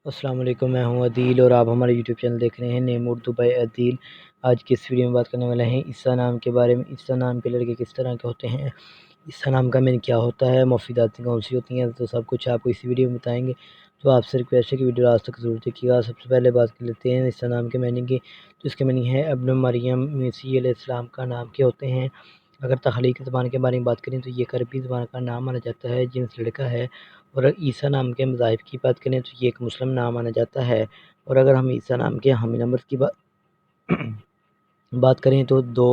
السلام علیکم، میں ہوں عدیل اور آپ ہمارے یوٹیوب چینل دیکھ رہے ہیں نیم اردو بائی عدیل۔ آج کی اس ویڈیو میں بات کرنے والے ہیں عیسیٰ نام کے بارے میں۔ عیسیٰ نام کے لڑکے کس طرح کے ہوتے ہیں، عیسیٰ نام کا مین کیا ہوتا ہے، مفیدات کون سی ہوتی ہیں، تو سب کچھ آپ کو اسی ویڈیو میں بتائیں گے۔ تو آپ سے ریکویسٹ ہے کہ ویڈیو آج تک ضرور دیکھیے گا۔ سب سے پہلے بات کر لیتے ہیں عیسیٰ نام کے معنی کی۔ تو اس کے معنی ہے ابن مریم، مسیح علیہ السلام کا نام کے ہوتے ہیں۔ اگر تخلیقی زبان کے بارے میں بات کریں تو یہ ایک عربی زبان کا نام مانا جاتا ہے، جنس لڑکا ہے۔ اور عیسیٰ نام کے مذاہب کی بات کریں تو یہ ایک مسلم نام مانا جاتا ہے۔ اور اگر ہم عیسیٰ نام کے حامل نمبر کی بات کریں تو 2،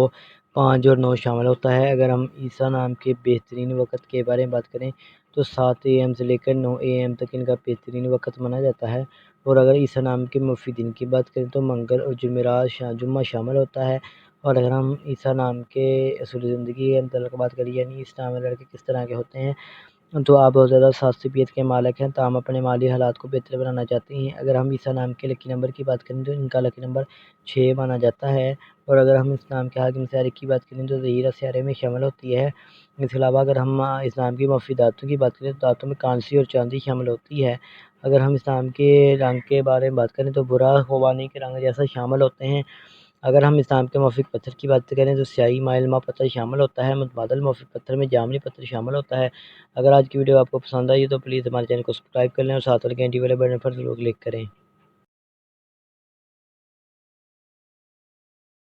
5 اور 9 شامل ہوتا ہے۔ اگر ہم عیسیٰ نام کے بہترین وقت کے بارے میں بات کریں تو 7 AM سے لے کر 9 AM تک ان کا بہترین وقت مانا جاتا ہے۔ اور اگر عیسیٰ نام کے مفیدین کی بات کریں تو منگل اور جمعرات جمعہ شامل ہوتا ہے۔ اور اگر ہم عیسیٰ نام کے اصول زندگی کے متعلق بات کریں، یعنی اس نام کے لڑکے کس طرح کے ہوتے ہیں، تو آپ بہت زیادہ صابیت کے مالک ہیں، تاہم اپنے مالی حالات کو بہتر بنانا چاہتے ہیں۔ اگر ہم عیسیٰ نام کے لکی نمبر کی بات کریں تو ان کا لکی نمبر 6 مانا جاتا ہے۔ اور اگر ہم اس نام کے حاکم سیارے کی بات کریں تو ظہیرہ سیارے میں شامل ہوتی ہے۔ اس کے علاوہ اگر ہم اس نام کی مفیداتوں کی بات کریں تو دانتوں میں کانسی اور چاندی شامل ہوتی ہے۔ اگر ہم اس نام کے رنگ کے بارے میں بات کریں تو برا خوبانی کے رنگ جیسا شامل ہوتے ہیں۔ اگر ہم اس نام کے موافق پتھر کی بات کریں تو سیاہی مائل ماہ پتھر شامل ہوتا ہے۔ متبادل موافق پتھر میں جامنی پتھر شامل ہوتا ہے۔ اگر آج کی ویڈیو آپ کو پسند آئی تو پلیز ہمارے چینل کو سبسکرائب کر لیں اور ساتھ والے گھنٹی والے بٹن پر ضرور کلک کریں۔